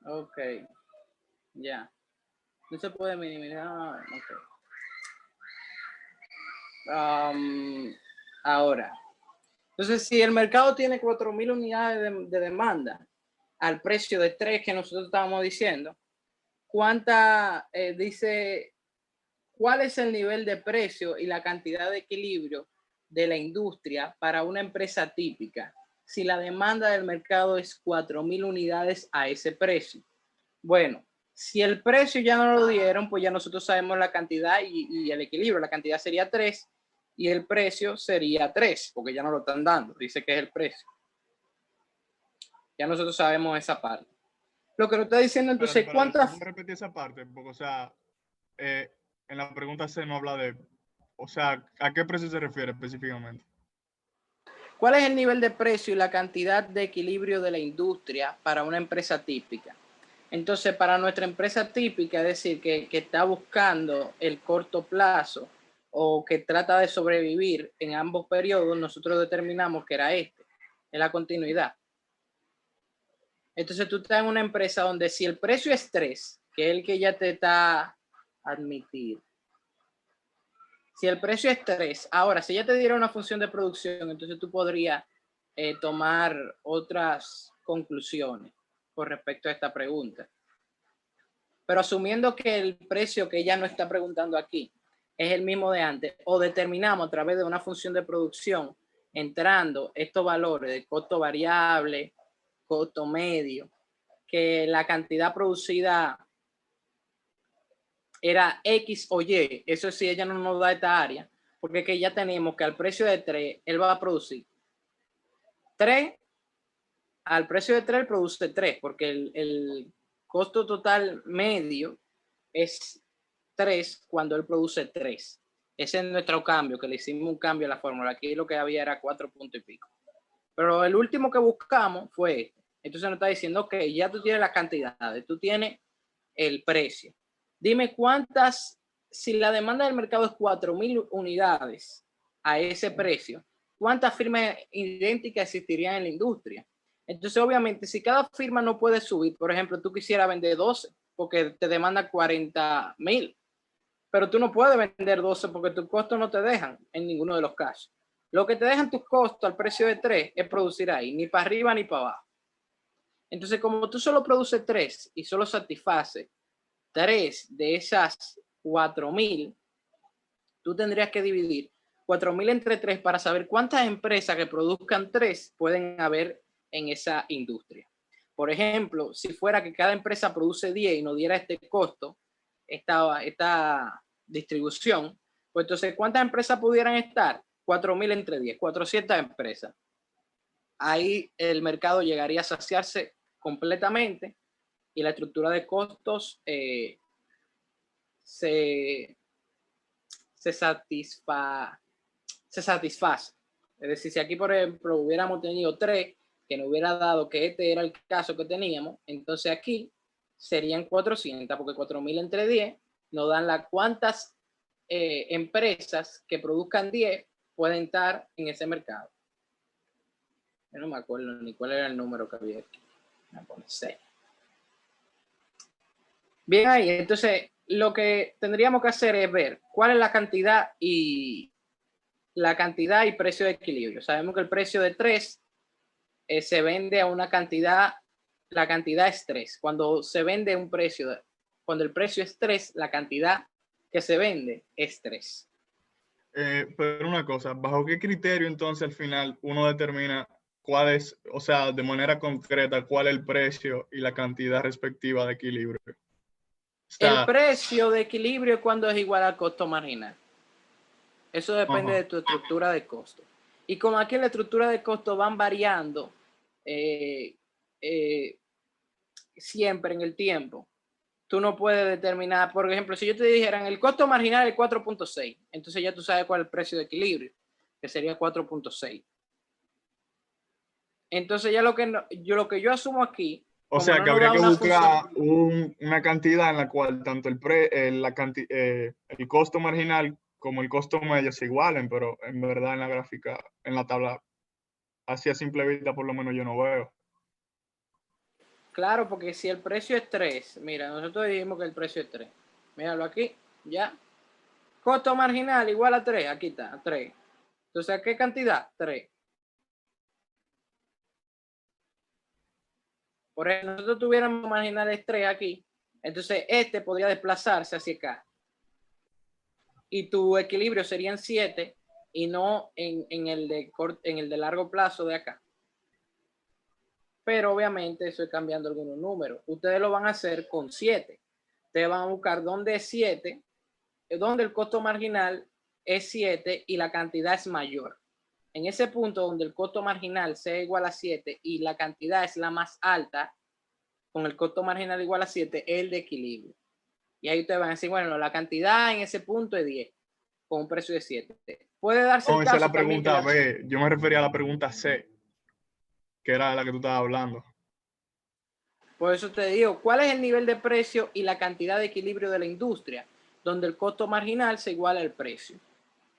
Ok, ya. No se puede minimizar. Ok. Am, ahora, entonces, si el mercado tiene 4.000 unidades de demanda al precio de 3 que nosotros estábamos diciendo, dice, cuál es el nivel de precio y la cantidad de equilibrio de la industria para una empresa típica si la demanda del mercado es 4.000 unidades a ese precio? Bueno, si el precio ya no lo dieron, pues ya nosotros sabemos la cantidad y el equilibrio. La cantidad sería 3 y el precio sería 3, porque ya no lo están dando. Dice que es el precio. Ya nosotros sabemos esa parte. Lo que nos está diciendo Espérate, entonces, espérate, ¿tú ¿cuántas? puedes repetir esa parte? Porque, o sea, en la pregunta C no habla de, o sea, ¿a qué precio se refiere específicamente? ¿Cuál es el nivel de precio y la cantidad de equilibrio de la industria para una empresa típica? Entonces, para nuestra empresa típica, es decir, que está buscando el corto plazo o que trata de sobrevivir en ambos periodos, nosotros determinamos que era este, es la continuidad. Entonces, tú estás en una empresa donde si el precio es 3, que es el que ya te está admitir, si el precio es 3, ahora, si ya te diera una función de producción, entonces tú podrías tomar otras conclusiones con respecto a esta pregunta. Pero asumiendo que el precio que ella no está preguntando aquí es el mismo de antes, o determinamos a través de una función de producción, entrando estos valores de costo variable, costo medio, que la cantidad producida era X o Y, eso sí, ella no nos da esta área, porque que ya tenemos que al precio de 3, él va a producir 3, al precio de 3 produce 3, porque el costo total medio es 3 cuando él produce 3. Ese es nuestro cambio, que le hicimos un cambio a la fórmula. Aquí lo que había era 4 puntos y pico. Pero el último que buscamos fue este. Entonces nos está diciendo que ya tú tienes las cantidades, tú tienes el precio. Dime cuántas, si la demanda del mercado es 4.000 unidades a ese precio, ¿cuántas firmas idénticas existirían en la industria? Entonces, obviamente, si cada firma no puede subir, por ejemplo, tú quisieras vender 12 porque te demanda 40.000, pero tú no puedes vender 12 porque tus costos no te dejan en ninguno de los casos. Lo que te dejan tus costos al precio de 3 es producir ahí, ni para arriba ni para abajo. Entonces, como tú solo produces 3 y solo satisface 3 de esas 4.000, tú tendrías que dividir 4.000 entre 3 para saber cuántas empresas que produzcan 3 pueden haber en esa industria. Por ejemplo, si fuera que cada empresa produce 10 y nos diera este costo, esta distribución, pues entonces, ¿cuántas empresas pudieran estar? 4.000 entre 10, 400 empresas. Ahí el mercado llegaría a saciarse completamente y la estructura de costos se, se, se satisface. Es decir, si aquí, por ejemplo, hubiéramos tenido 3, que nos hubiera dado que este era el caso que teníamos, entonces aquí serían 400, porque 4.000 entre 10 nos dan las cuantas empresas que produzcan 10 pueden estar en ese mercado. Yo no me acuerdo ni cuál era el número que había aquí. Me pone 6. Bien ahí, entonces lo que tendríamos que hacer es ver cuál es la cantidad y precio de equilibrio. Sabemos que el precio de 3 se vende a una cantidad, la cantidad es 3. Cuando se vende un precio, cuando el precio es 3, la cantidad que se vende es 3. Pero una cosa, ¿bajo qué criterio entonces al final uno determina cuál es, o sea, de manera concreta, cuál es el precio y la cantidad respectiva de equilibrio? O El sea, precio de equilibrio es cuando es igual al costo marginal. Eso depende ajá. de tu estructura de costo. Y como aquí la estructura de costo van variando eh, eh, siempre en el tiempo, tú no puedes determinar, por ejemplo, si yo te dijera el costo marginal es 4.6, entonces ya tú sabes cuál es el precio de equilibrio, que sería 4.6. Entonces ya lo que yo asumo aquí, O como sea, no que nos habría da que una función, buscar una cantidad en la cual tanto el costo marginal como el costo medio se igualen, pero en verdad en la gráfica, en la tabla, así a simple vista por lo menos yo no veo. Claro, porque si el precio es 3, mira, nosotros dijimos que el precio es 3. Míralo aquí, ya. Costo marginal igual a 3, aquí está, a 3. Entonces, ¿a qué cantidad? 3. Por ejemplo, nosotros tuviéramos marginales 3 aquí, entonces este podría desplazarse hacia acá. Y tu equilibrio serían 7 y no en el de largo plazo de acá. Pero obviamente eso es cambiando algunos números. Ustedes lo van a hacer con 7. Ustedes van a buscar dónde es 7, donde el costo marginal es 7 y la cantidad es mayor. En ese punto donde el costo marginal sea igual a 7 y la cantidad es la más alta, con el costo marginal igual a 7, es el de equilibrio. Y ahí ustedes van a decir, bueno, la cantidad en ese punto es 10, con un precio de 7. Puede darse No, el esa es caso la también que pregunta B. Yo me refería a la pregunta C, que era la que tú estabas hablando. por eso te digo, ¿cuál es el nivel de precio y la cantidad de equilibrio de la industria? Donde el costo marginal se iguala al precio.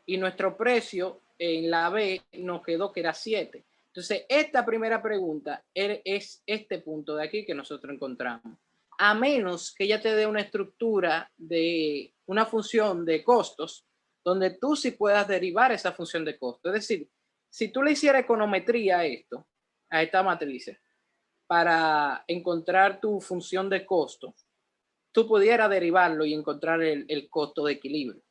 Y nuestro precio en la B nos quedó que era 7. Entonces, esta primera pregunta es este punto de aquí que nosotros encontramos. A menos que ella te dé una estructura de una función de costos, donde tú sí puedas derivar esa función de costo. Es decir, si tú le hicieras econometría a esto, a esta matriz, para encontrar tu función de costo, tú pudieras derivarlo y encontrar el costo de equilibrio.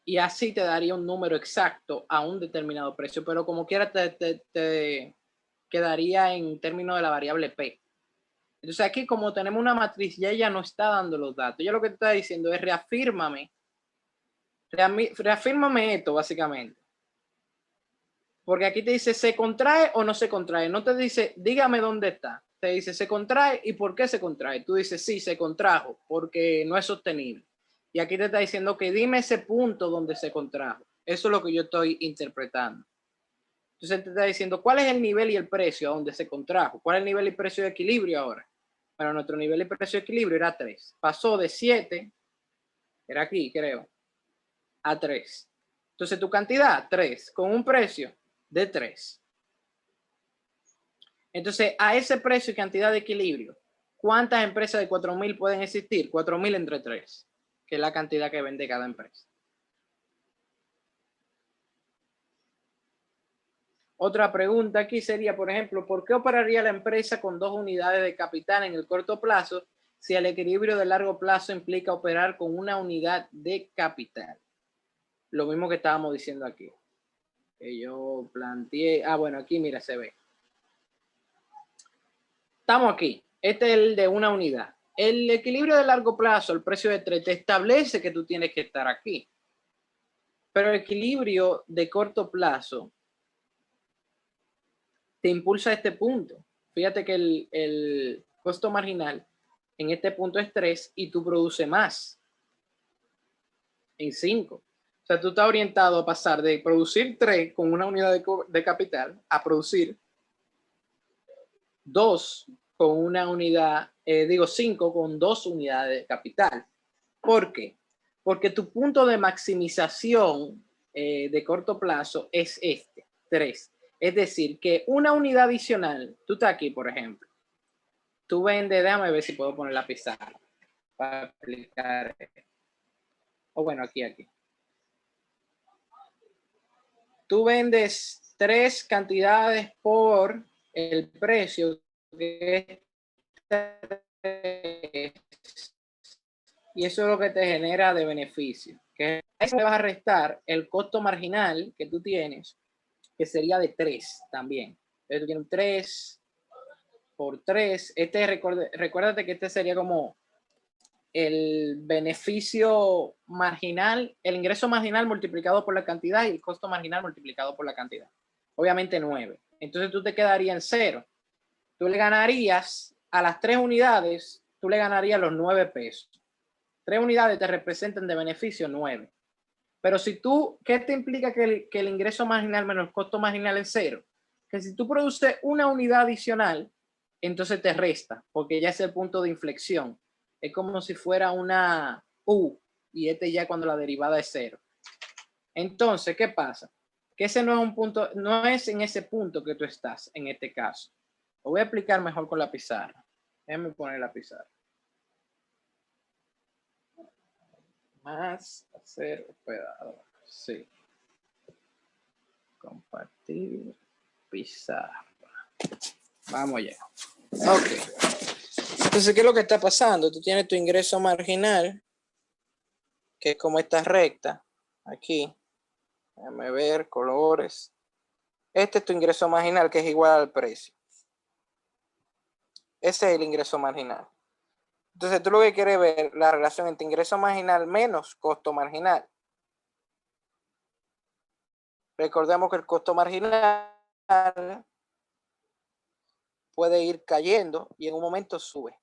Y así te daría un número exacto a un determinado precio, pero como quiera te quedaría en términos de la variable P. Entonces aquí como tenemos una matriz y ella no está dando los datos, ya lo que te está diciendo es reafírmame esto básicamente. Porque aquí te dice se contrae o no se contrae, no te dice dígame dónde está, te dice se contrae y por qué se contrae. Tú dices sí, se contrajo porque no es sostenible. Y aquí te está diciendo que dime ese punto donde se contrajo. Eso es lo que yo estoy interpretando. Entonces te está diciendo cuál es el nivel y el precio a donde se contrajo. ¿Cuál es el nivel y precio de equilibrio ahora? Bueno, nuestro nivel y precio de equilibrio era 3. Pasó de 7, era aquí creo, a 3. Entonces tu cantidad, 3, con un precio de 3. Entonces, a ese precio y cantidad de equilibrio, ¿cuántas empresas de 4.000 pueden existir? 4.000 entre 3, que es la cantidad que vende cada empresa. Otra pregunta aquí sería, por ejemplo, ¿por qué operaría la empresa con 2 unidades de capital en el corto plazo si el equilibrio de largo plazo implica operar con una unidad de capital? Lo mismo que estábamos diciendo aquí. Que yo planteé. Bueno, aquí mira, se ve. Estamos aquí. Este es el de una unidad. El equilibrio de largo plazo, el precio de 3, te establece que tú tienes que estar aquí. Pero el equilibrio de corto plazo te impulsa a este punto. Fíjate que el costo marginal en este punto es 3 y tú produces más en 5. O sea, tú estás orientado a pasar de producir 3 con una unidad de capital a producir 2 con una unidad, 5 con 2 unidades de capital. ¿Por qué? Porque tu punto de maximización de corto plazo es este, 3. Es decir, que una unidad adicional, tú estás aquí, por ejemplo, tú vendes, déjame ver si puedo poner la pizarra para aplicar. O bueno, aquí. Tú vendes 3 cantidades por el precio que es, y eso es lo que te genera de beneficio. Que eso le vas a restar el costo marginal que tú tienes, que sería de 3 también. Entonces tú tienes 3 por 3. Recuérdate que este sería como el beneficio marginal, el ingreso marginal multiplicado por la cantidad y el costo marginal multiplicado por la cantidad. Obviamente 9. Entonces tú te quedarías en 0. Tú le ganarías a las 3 unidades, tú le ganarías los 9 pesos. 3 unidades te representan de beneficio 9. Pero si tú, ¿qué te implica que el ingreso marginal menos el costo marginal es 0? Que si tú produces una unidad adicional, entonces te resta, porque ya es el punto de inflexión. Es como si fuera una U, y este ya cuando la derivada es 0. Entonces, ¿qué pasa? que ese no es un punto, no es en ese punto que tú estás en este caso. Lo voy a explicar mejor con la pizarra. Déjame poner la pizarra. Más hacer operador. Sí. Compartir pizarra. Vamos ya. Ok. Entonces, ¿qué es lo que está pasando? Tú tienes tu ingreso marginal, que es como esta recta. Aquí. Déjame ver, colores. Este es tu ingreso marginal, que es igual al precio. Ese es el ingreso marginal. Entonces, tú lo que quieres ver la relación entre ingreso marginal menos costo marginal. Recordemos que el costo marginal puede ir cayendo y en un momento sube.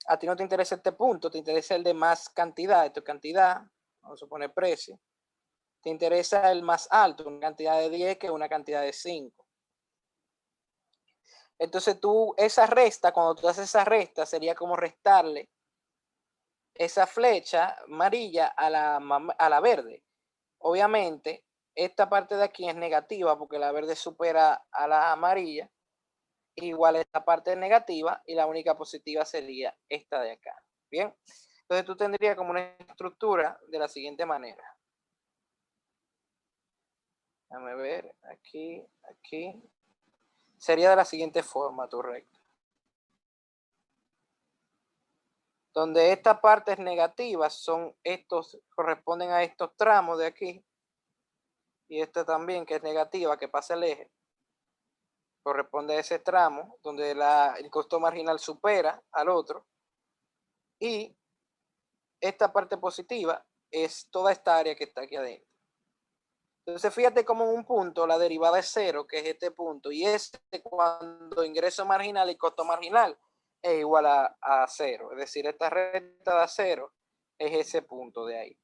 A ti no te interesa este punto, te interesa el de más cantidad. Esto es cantidad, vamos a poner precio. Te interesa el más alto, una cantidad de 10 que una cantidad de 5. Entonces tú, esa resta, cuando tú haces esa resta, sería como restarle esa flecha amarilla a la verde. Obviamente, esta parte de aquí es negativa porque la verde supera a la amarilla. Igual esta parte es negativa y la única positiva sería esta de acá. Bien, entonces tú tendrías como una estructura de la siguiente manera. Déjame ver, aquí, aquí. Sería de la siguiente forma tu recta. Donde esta parte es negativa, son estos, corresponden a estos tramos de aquí. Y esta también, que es negativa, que pasa el eje, corresponde a ese tramo donde el costo marginal supera al otro. Y esta parte positiva es toda esta área que está aquí adentro. Entonces, fíjate como en un punto la derivada es 0, que es este punto, y cuando ingreso marginal y costo marginal es igual a 0. Es decir, esta recta da 0 es ese punto de ahí.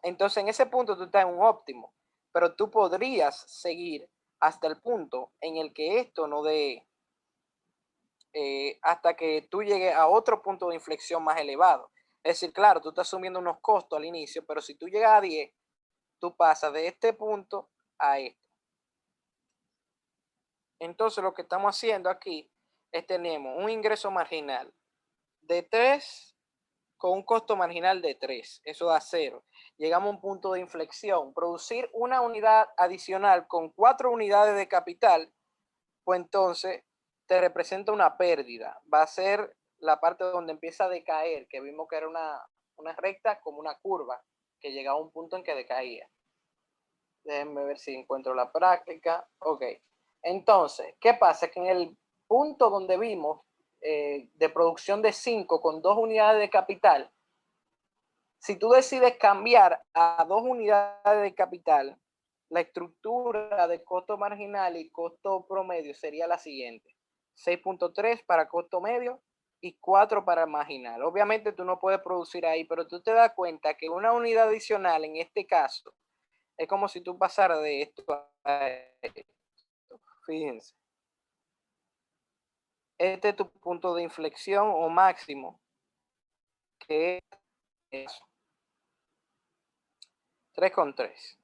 Entonces, en ese punto tú estás en un óptimo, pero tú podrías seguir hasta el punto en el que esto no dé, hasta que tú llegues a otro punto de inflexión más elevado. Es decir, claro, tú estás asumiendo unos costos al inicio, pero si tú llegas a 10, tú pasas de este punto a este. Entonces, lo que estamos haciendo aquí es tenemos un ingreso marginal de 3 con un costo marginal de 3. Eso da 0. Llegamos a un punto de inflexión. Producir una unidad adicional con 4 unidades de capital, pues entonces te representa una pérdida. Va a ser la parte donde empieza a decaer, que vimos que era una recta como una curva, que llegaba a un punto en que decaía. Déjenme ver si encuentro la práctica. Ok. Entonces, ¿qué pasa? Que en el punto donde vimos de producción de 5 con 2 unidades de capital, si tú decides cambiar a 2 unidades de capital, la estructura de costo marginal y costo promedio sería la siguiente. 6.3 para costo medio y 4 para marginal. Obviamente tú no puedes producir ahí, pero tú te das cuenta que una unidad adicional en este caso es como si tú pasaras de esto a esto. Fíjense. Este es tu punto de inflexión o máximo, que es 3,3.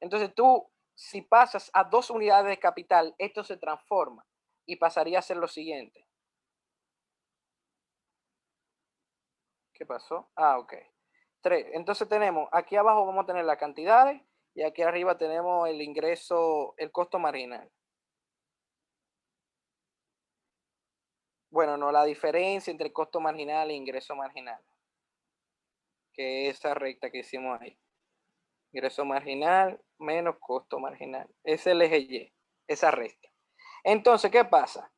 Entonces tú, si pasas a 2 unidades de capital, esto se transforma y pasaría a ser lo siguiente. ¿Qué pasó? Ah, ok. 3. Entonces tenemos, aquí abajo vamos a tener las cantidades y aquí arriba tenemos el ingreso, el costo marginal. Bueno, no, la diferencia entre costo marginal e ingreso marginal, que es esa recta que hicimos ahí. Ingreso marginal menos costo marginal. Es el eje Y, esa recta. Entonces, ¿qué pasa?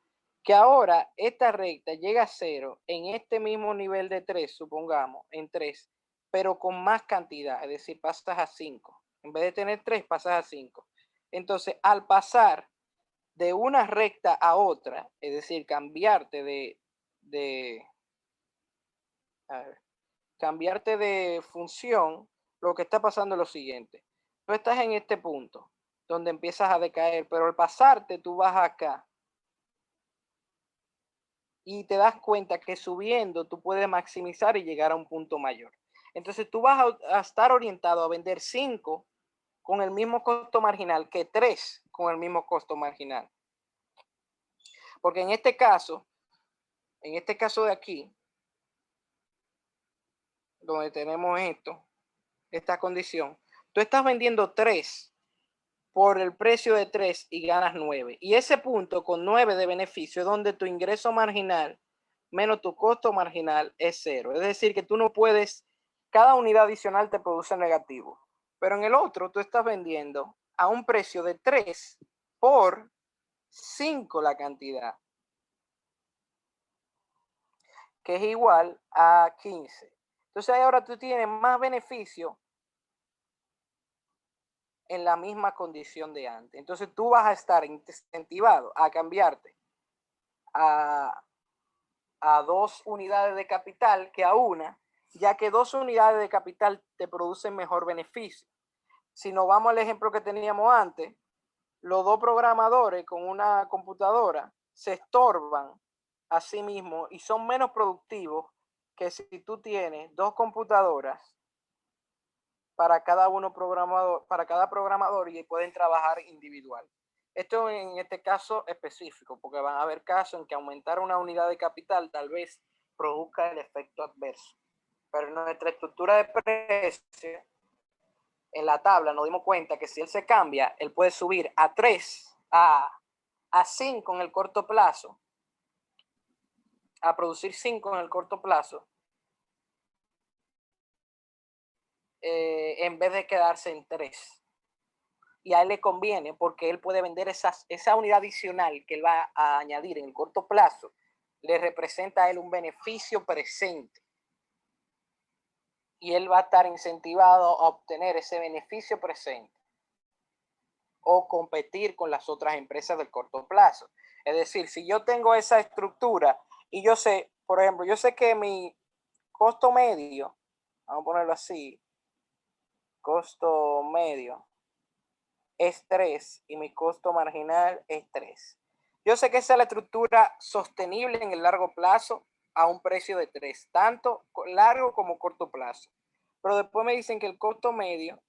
Que ahora esta recta llega a 0 en este mismo nivel de 3, supongamos, en 3, pero con más cantidad, es decir, pasas a 5. En vez de tener 3, pasas a 5. Entonces, al pasar de una recta a otra, es decir, cambiarte cambiarte de función, lo que está pasando es lo siguiente. Tú estás en este punto donde empiezas a decaer, pero al pasarte tú vas acá y te das cuenta que subiendo tú puedes maximizar y llegar a un punto mayor. Entonces tú vas a estar orientado a vender 5 con el mismo costo marginal que 3 con el mismo costo marginal. Porque en este caso de aquí, donde tenemos esta condición, tú estás vendiendo 3 por el precio de 3 y ganas 9. Y ese punto con 9 de beneficio es donde tu ingreso marginal menos tu costo marginal es 0. Es decir, que tú no puedes, cada unidad adicional te produce negativo. Pero en el otro tú estás vendiendo a un precio de 3 por 5 la cantidad, que es igual a 15. Entonces ahora tú tienes más beneficio en la misma condición de antes. Entonces tú vas a estar incentivado a cambiarte a 2 unidades de capital que a una, ya que 2 unidades de capital te producen mejor beneficio. Si nos vamos al ejemplo que teníamos antes, los 2 programadores con una computadora se estorban a sí mismos y son menos productivos que si tú tienes 2 computadoras para cada programador y pueden trabajar individual. Esto en este caso específico, porque van a haber casos en que aumentar una unidad de capital tal vez produzca el efecto adverso. Pero en nuestra estructura de precio, en la tabla nos dimos cuenta que si él se cambia, él puede subir a 3, a 5 en el corto plazo, a producir 5 en el corto plazo, en vez de quedarse en 3. Y a él le conviene porque él puede vender esa unidad adicional que él va a añadir en el corto plazo, le representa a él un beneficio presente. Y él va a estar incentivado a obtener ese beneficio presente o competir con las otras empresas del corto plazo. Es decir, si yo tengo esa estructura y yo sé, por ejemplo, yo sé que mi costo medio, vamos a ponerlo así, costo medio es 3 y mi costo marginal es 3. Yo sé que esa es la estructura sostenible en el largo plazo a un precio de 3, tanto largo como corto plazo. Pero después me dicen que el costo medio,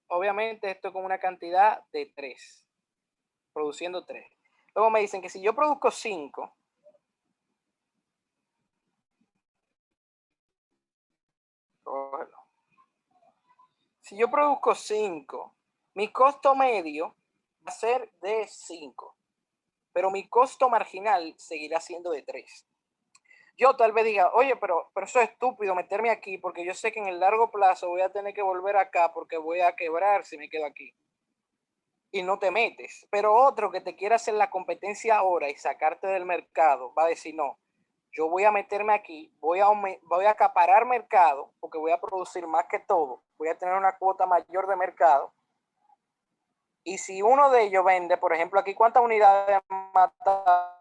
obviamente esto es con una cantidad de 3, produciendo 3. Luego me dicen que si yo produzco 5, si yo produzco 5, mi costo medio va a ser de 5, pero mi costo marginal seguirá siendo de 3. Yo tal vez diga, oye, pero eso es estúpido meterme aquí porque yo sé que en el largo plazo voy a tener que volver acá porque voy a quebrar si me quedo aquí. Y no te metes. Pero otro que te quiera hacer la competencia ahora y sacarte del mercado va a decir, no, yo voy a meterme aquí, voy a acaparar mercado porque voy a producir más que todo, voy a tener una cuota mayor de mercado. Y si uno de ellos vende, por ejemplo, aquí, ¿cuántas unidades mata?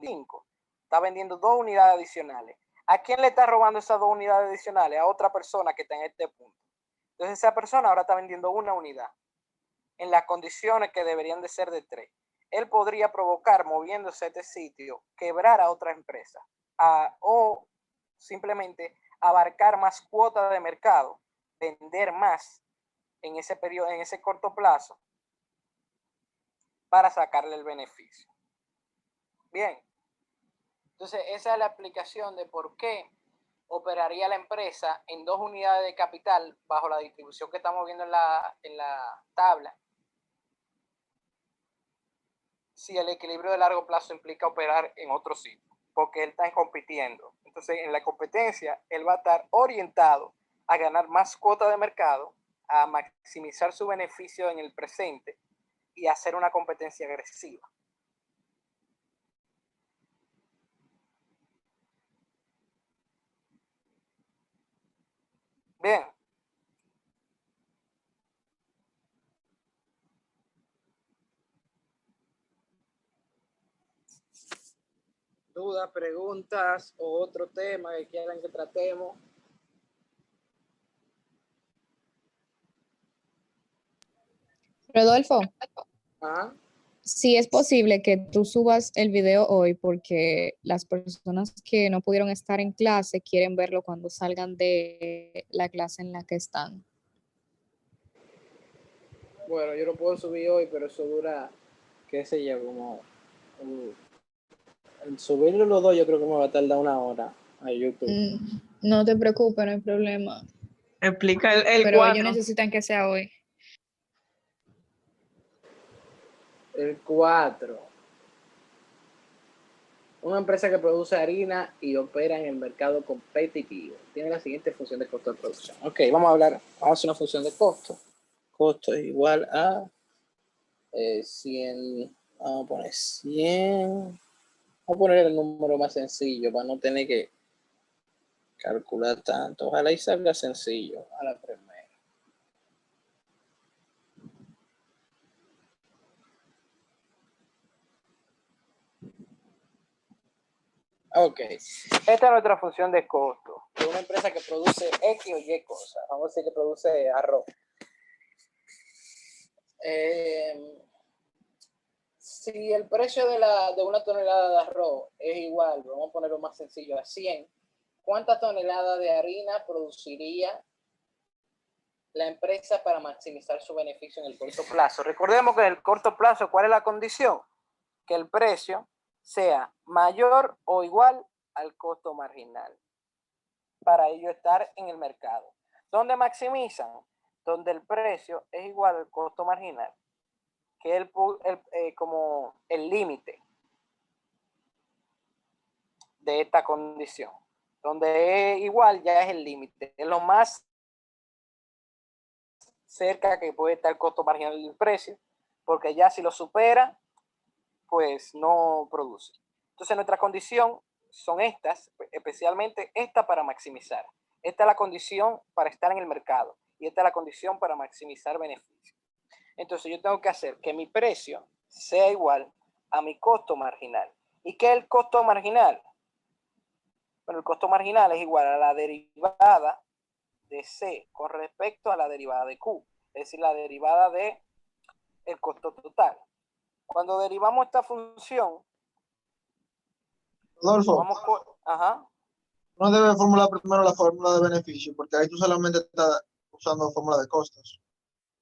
5. Está vendiendo 2 unidades adicionales. ¿A quién le está robando esas 2 unidades adicionales? A otra persona que está en este punto. Entonces esa persona ahora está vendiendo una unidad en las condiciones que deberían de ser de 3. Él podría provocar, moviéndose a este sitio, quebrar a otra empresa o simplemente abarcar más cuotas de mercado, vender más en ese periodo, en ese corto plazo, para sacarle el beneficio. Bien. Entonces, esa es la explicación de por qué operaría la empresa en 2 unidades de capital bajo la distribución que estamos viendo en la tabla, si el equilibrio de largo plazo implica operar en otro sitio, porque él está compitiendo. Entonces, en la competencia, él va a estar orientado a ganar más cuota de mercado, a maximizar su beneficio en el presente y a hacer una competencia agresiva. Bien. Dudas, preguntas o otro tema que quieran que tratemos. Rodolfo, ¿Ah? sí es posible que tú subas el video hoy porque las personas que no pudieron estar en clase quieren verlo cuando salgan de la clase en la que están. Bueno, yo lo puedo subir hoy, pero eso dura, qué sé yo, como... en subirlo los dos yo creo que me va a tardar 1 hora a YouTube. No te preocupes, no hay problema. Explica el Pero 4. ellos necesitan que sea hoy. El 4. Una empresa que produce harina y opera en el mercado competitivo. Tiene la siguiente función de costo de producción. Ok, vamos a hacer una función de costo. Costo es igual a 100. Vamos a poner 100. Vamos a poner el número más sencillo para no tener que calcular tanto. Ojalá y salga sencillo a la primera. Ok, esta es nuestra función de costo de una empresa que produce X o Y cosas. Vamos a decir que produce arroz. Si el precio de una tonelada de arroz es igual, vamos a ponerlo más sencillo, a 100, ¿cuántas toneladas de harina produciría la empresa para maximizar su beneficio en el corto plazo? Recordemos que en el corto plazo, ¿cuál es la condición? Que el precio sea mayor o igual al costo marginal para ello estar en el mercado. ¿Dónde maximizan? Donde el precio es igual al costo marginal, que es como el límite de esta condición. Donde es igual ya es el límite, es lo más cerca que puede estar el costo marginal del precio, porque ya si lo supera, pues no produce. Entonces nuestra condición son estas, especialmente esta para maximizar. Esta es la condición para estar en el mercado y esta es la condición para maximizar beneficios. Entonces yo tengo que hacer que mi precio sea igual a mi costo marginal. ¿Y qué es el costo marginal? Bueno, el costo marginal es igual a la derivada de C con respecto a la derivada de Q, es decir, la derivada de el costo total. Cuando derivamos esta función, Rodolfo, no debe formular primero la fórmula de beneficio, porque ahí tú solamente estás usando fórmula de costos.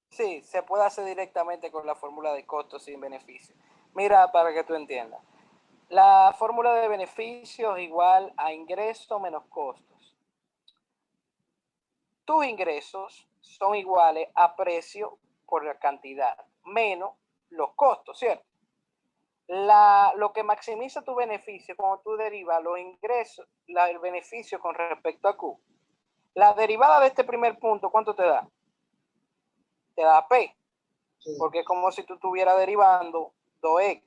Sí, se puede hacer directamente con la fórmula de costos sin beneficio. Mira, para que tú entiendas. La fórmula de beneficio es igual a ingreso menos costos. Tus ingresos son iguales a precio por la cantidad, menos los costos, ¿cierto? Lo que maximiza tu beneficio cuando tú derivas los ingresos, el beneficio con respecto a Q. La derivada de este primer punto, ¿cuánto te da? Te da P. Sí. Porque es como si tú estuvieras derivando 2X.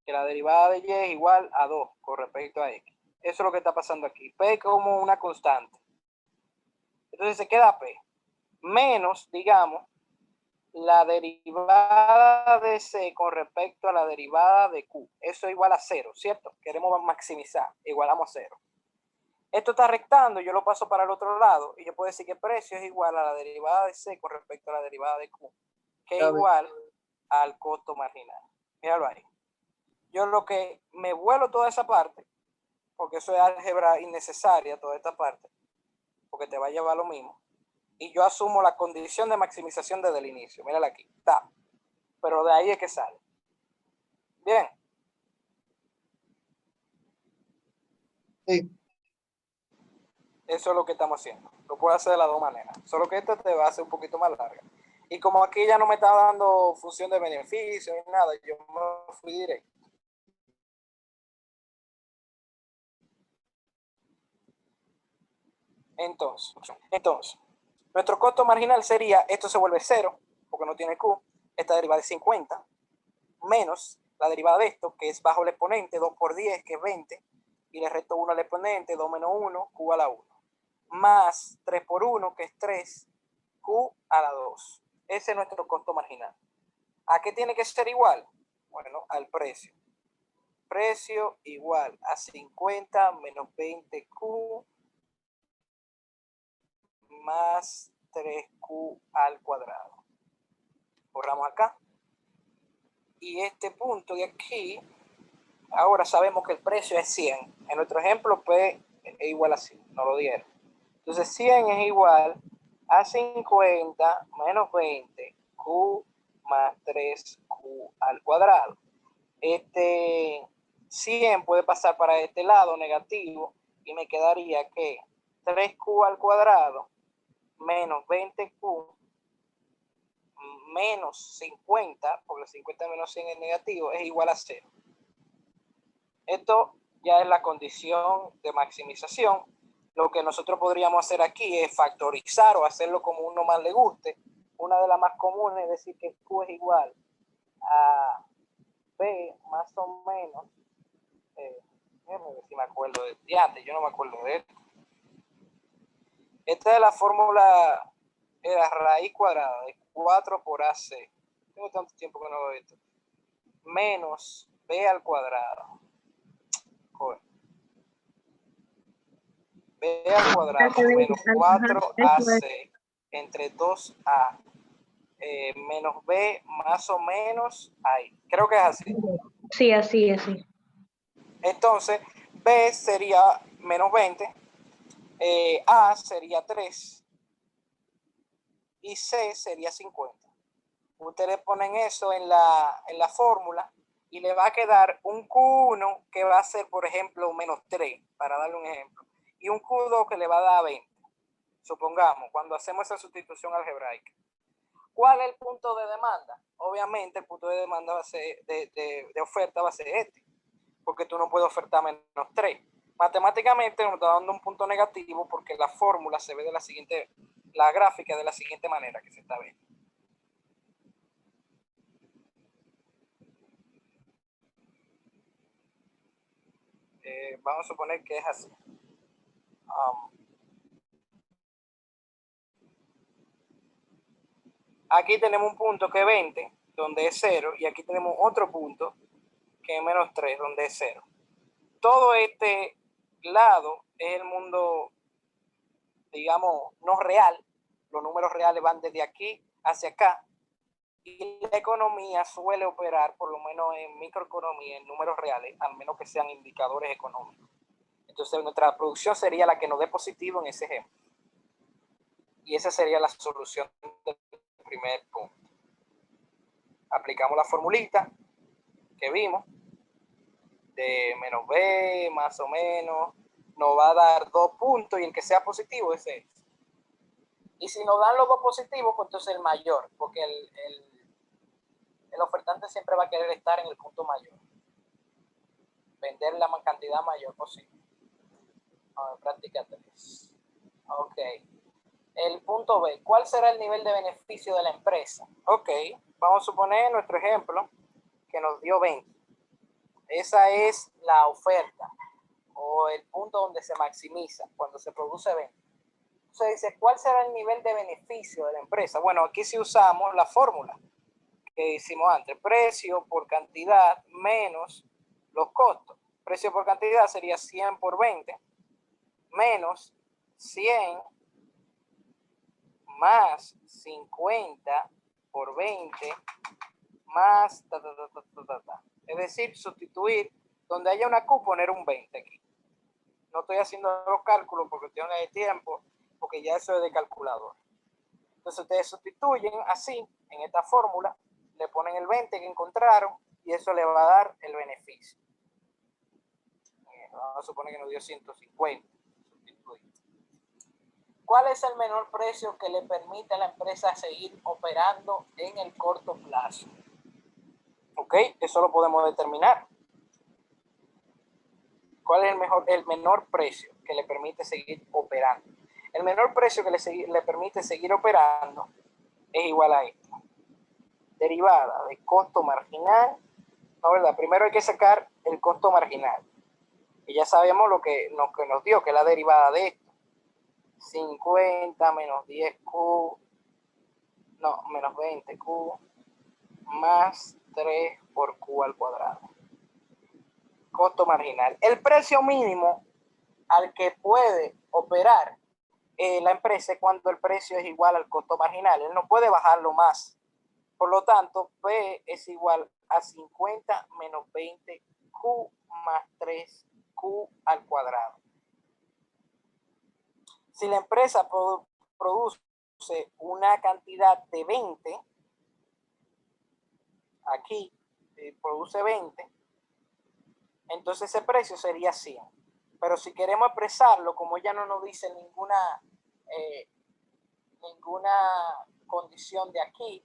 Que la derivada de Y es igual a 2 con respecto a X. Eso es lo que está pasando aquí. P es como una constante. Entonces se queda P. Menos, digamos, la derivada de C con respecto a la derivada de Q. Eso es igual a 0, ¿cierto? Queremos maximizar. Igualamos 0. Esto está restando, yo lo paso para el otro lado y yo puedo decir que el precio es igual a la derivada de C con respecto a la derivada de Q, que es igual al costo marginal. Míralo ahí. Yo lo que me vuelo toda esa parte, porque eso es álgebra innecesaria, toda esta parte, porque te va a llevar lo mismo, y yo asumo la condición de maximización desde el inicio. Mírala aquí, está. Pero de ahí es que sale. Bien. Sí. Eso es lo que estamos haciendo. Lo puedo hacer de las dos maneras. Solo que esta te va a hacer un poquito más larga. Y como aquí ya no me está dando función de beneficio ni nada, yo me fui directo. Entonces, nuestro costo marginal sería, esto se vuelve 0, porque no tiene Q, esta derivada es 50, menos la derivada de esto, que es bajo el exponente, 2 por 10, que es 20, y le resto 1 al exponente, 2 menos 1, Q a la 1, más 3 por 1, que es 3, Q a la 2. Ese es nuestro costo marginal. ¿A qué tiene que ser igual? Bueno, al precio. Precio igual a 50 menos 20Q más 3Q al cuadrado. Borramos acá. Y este punto de aquí, ahora sabemos que el precio es 100. En nuestro ejemplo, P es igual a 100. No lo dieron. Entonces, 100 es igual a 50 menos 20 Q más 3Q al cuadrado. 100 puede pasar para este lado negativo y me quedaría que 3Q al cuadrado menos 20Q menos 50, porque 50 menos 100 es negativo, es igual a 0. Esto ya es la condición de maximización. Lo que nosotros podríamos hacer aquí es factorizar o hacerlo como uno más le guste. Una de las más comunes es decir que Q es igual a B más o menos. Déjame ver si me acuerdo de antes, yo no me acuerdo de esto. Esta es la fórmula, era raíz cuadrada de 4 por AC. Tengo tanto tiempo que no veo esto. Menos B al cuadrado. Joder. B al cuadrado menos 4AC entre 2A menos B más o menos ahí. Creo que es así. Sí, así es. Sí. Entonces, B sería menos 20, A sería 3 y C sería 50. Ustedes ponen eso en la fórmula y le va a quedar un Q1 que va a ser, por ejemplo, menos 3, para darle un ejemplo, y un Q2 que le va a dar 20. Supongamos, cuando hacemos esa sustitución algebraica. ¿Cuál es el punto de demanda? Obviamente, el punto de demanda va a ser, de oferta va a ser este, porque tú no puedes ofertar menos 3. Matemáticamente nos está dando un punto negativo porque la fórmula se ve de la siguiente, la gráfica de la siguiente manera que se está viendo. Vamos a suponer que es así. Aquí tenemos un punto que es 20, donde es 0, y aquí tenemos otro punto que es menos 3, donde es 0. Todo este lado es el mundo, digamos, no real. Los números reales van desde aquí hacia acá. Y la economía suele operar, por lo menos en microeconomía, en números reales, al menos que sean indicadores económicos. Entonces, nuestra producción sería la que nos dé positivo en ese ejemplo. Y esa sería la solución del primer punto. Aplicamos la formulita que vimos de menos B, más o menos, nos va a dar 2 puntos y el que sea positivo es ese. Y si nos dan los dos positivos, pues entonces el mayor, porque el ofertante siempre va a querer estar en el punto mayor. Vender la cantidad mayor posible. Práctica 3. Ok. El punto B, ¿cuál será el nivel de beneficio de la empresa? Ok, vamos a suponer nuestro ejemplo que nos dio 20. Esa es la oferta o el punto donde se maximiza cuando se produce 20. Entonces dice, ¿cuál será el nivel de beneficio de la empresa? Bueno, aquí sí usamos la fórmula que hicimos antes, precio por cantidad menos los costos. Precio por cantidad sería 100 por 20 menos 100 más 50 por 20 más Es decir, sustituir donde haya una Q, poner un 20 aquí. No estoy haciendo los cálculos porque tengo de tiempo, porque ya eso es de calculador. Entonces ustedes sustituyen así, en esta fórmula, le ponen el 20 que encontraron y eso le va a dar el beneficio. Vamos a suponer que nos dio 150. ¿Cuál es el menor precio que le permite a la empresa seguir operando en el corto plazo? Ok, eso lo podemos determinar. ¿Cuál es el menor precio que le permite seguir operando? El menor precio que le permite seguir operando es igual a esto. Derivada de costo marginal. No, ¿verdad? Primero hay que sacar el costo marginal. Y ya sabemos lo que nos dio, que es la derivada de esto. 50 menos 10Q, no, menos 20Q, más 3 por Q al cuadrado. Costo marginal. El precio mínimo al que puede operar la empresa es cuando el precio es igual al costo marginal. Él no puede bajarlo más. Por lo tanto, P es igual a 50 menos 20Q más 3Q al cuadrado. Si la empresa produce una cantidad de 20, aquí produce 20, entonces ese precio sería 100. Pero si queremos expresarlo, como ya no nos dice ninguna condición de aquí,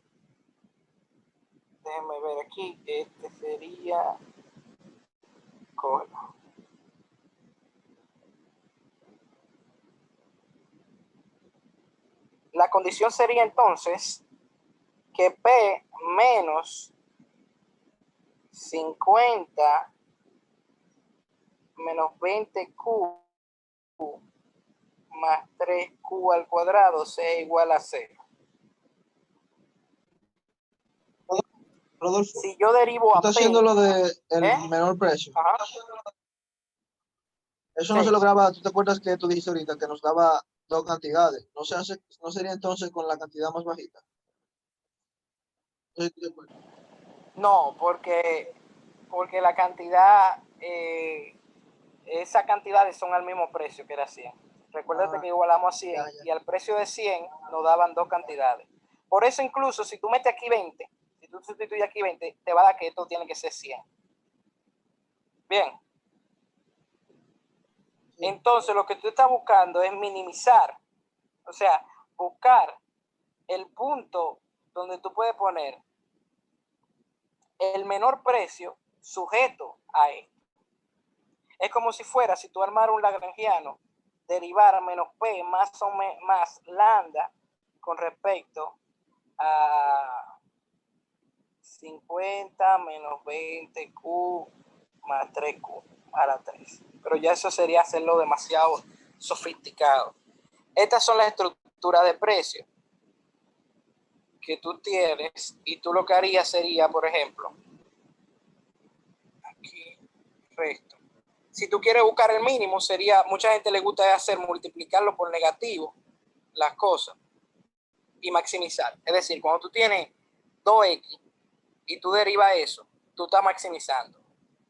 déjenme ver aquí, este sería, la condición sería entonces que P menos 50 menos 20Q más 3Q al cuadrado sea igual a 0. Rodolfo, Si yo derivo a estás P, haciendo lo de el ¿eh? menor precio. Ajá. Eso no Sí. se lograba, ¿tú te acuerdas que tú dijiste ahorita que nos daba dos cantidades? ¿No sería entonces con la cantidad más bajita? No sé si tú te acuerdas. No, porque la cantidad, esas cantidades son al mismo precio que era 100. Recuérdate que igualamos a 100 ya. y al precio de 100 nos daban dos cantidades. Por eso incluso si tú metes aquí 20, si tú sustituyes aquí 20, te va a dar que esto tiene que ser 100. Bien. Sí. Entonces lo que tú estás buscando es minimizar, o sea, buscar el punto donde tú puedes poner el menor precio sujeto a esto. Es como si fuera, si tú armaras un lagrangiano, derivar menos P más lambda con respecto a 50 menos 20Q más 3Q a la 3. Pero ya eso sería hacerlo demasiado sofisticado. Estas son las estructuras de precio que tú tienes y tú lo que harías sería, por ejemplo, aquí resto. Si tú quieres buscar el mínimo, sería, mucha gente le gusta hacer multiplicarlo por negativo las cosas y maximizar. Es decir, cuando tú tienes 2x y tú derivas eso, tú estás maximizando.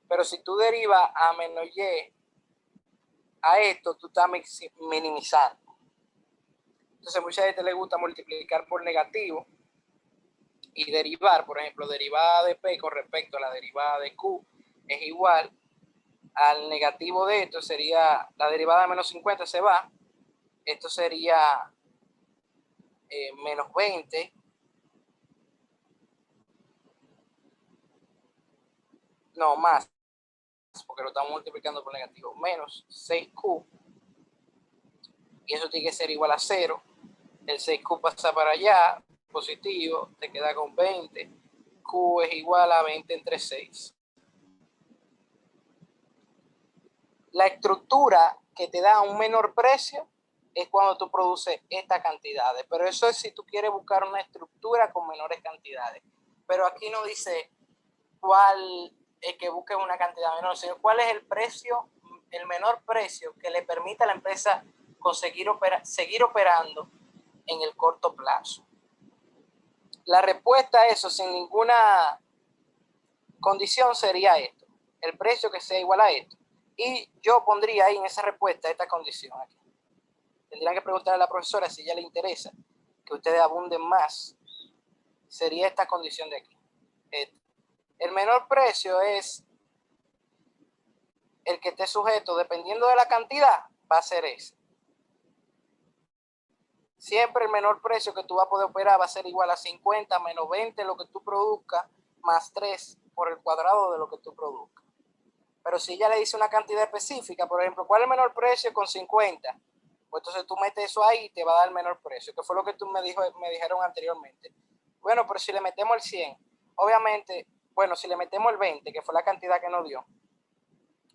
Pero si tú derivas a menos y a esto, tú estás minimizando. Entonces, mucha gente le gusta multiplicar por negativo y derivar, por ejemplo, derivada de P con respecto a la derivada de Q es igual al negativo de esto, sería la derivada de menos 50 se va, esto sería menos 20, no más, porque lo estamos multiplicando por negativo, menos 6Q, y eso tiene que ser igual a 0, el 6Q pasa para allá, positivo, te queda con 20, Q es igual a 20 entre 6. La estructura que te da un menor precio es cuando tú produces estas cantidades, pero eso es si tú quieres buscar una estructura con menores cantidades. Pero aquí no dice cuál es que busques una cantidad menor, sino cuál es el precio, el menor precio que le permita a la empresa conseguir seguir operando en el corto plazo. La respuesta a eso sin ninguna condición sería esto, el precio que sea igual a esto. Y yo pondría ahí en esa respuesta esta condición aquí. Tendrían que preguntarle a la profesora si ya le interesa que ustedes abunden más. Sería esta condición de aquí. El menor precio es el que esté sujeto, dependiendo de la cantidad, va a ser ese. Siempre el menor precio que tú vas a poder operar va a ser igual a 50 menos 20 lo que tú produzcas, más 3 por el cuadrado de lo que tú produzcas. Pero si ella le dice una cantidad específica, por ejemplo, ¿cuál es el menor precio con 50? Pues entonces tú metes eso ahí y te va a dar el menor precio, que fue lo que tú me dijeron anteriormente. Bueno, pero si le metemos el 100, obviamente, bueno, si le metemos el 20, que fue la cantidad que nos dio,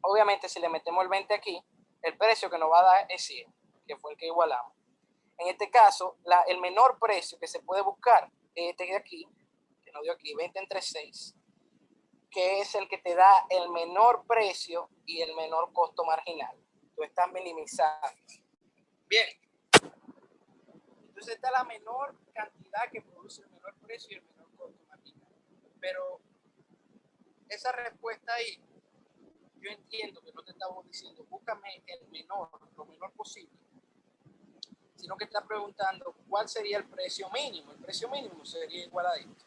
obviamente si le metemos el 20 aquí, el precio que nos va a dar es 100, que fue el que igualamos. En este caso, el menor precio que se puede buscar es este de aquí, que nos dio aquí, 20 entre 6, que es el que te da el menor precio y el menor costo marginal. Tú estás minimizando. Bien. Entonces está la menor cantidad que produce el menor precio y el menor costo marginal. Pero esa respuesta ahí, yo entiendo que no te estamos diciendo, búscame el menor, lo menor posible. sino que está preguntando cuál sería el precio mínimo. El precio mínimo sería igual a esto.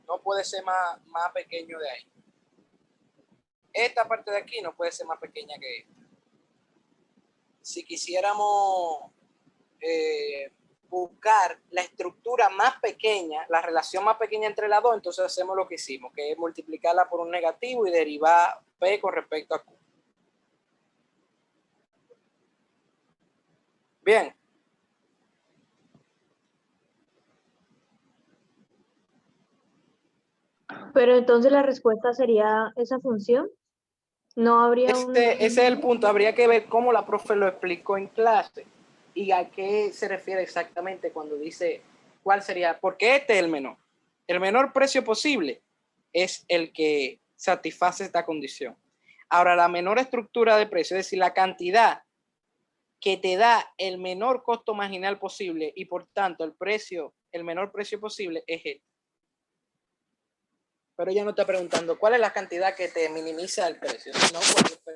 No puede ser más pequeño de ahí. Esta parte de aquí no puede ser más pequeña que esta. Si quisiéramos buscar la estructura más pequeña, la relación más pequeña entre las dos, entonces hacemos lo que hicimos, que es multiplicarla por un negativo y derivar P con respecto a Q. Bien. Pero entonces la respuesta sería esa función. No habría Ese es el punto. Habría que ver cómo la profe lo explicó en clase y a qué se refiere exactamente cuando dice cuál sería, porque este es el menor. El menor precio posible es el que satisface esta condición. Ahora, la menor estructura de precio, es decir, la cantidad que te da el menor costo marginal posible y por tanto el menor precio posible es este. Pero ella no está preguntando cuál es la cantidad que te minimiza el precio, sino cuál es el precio.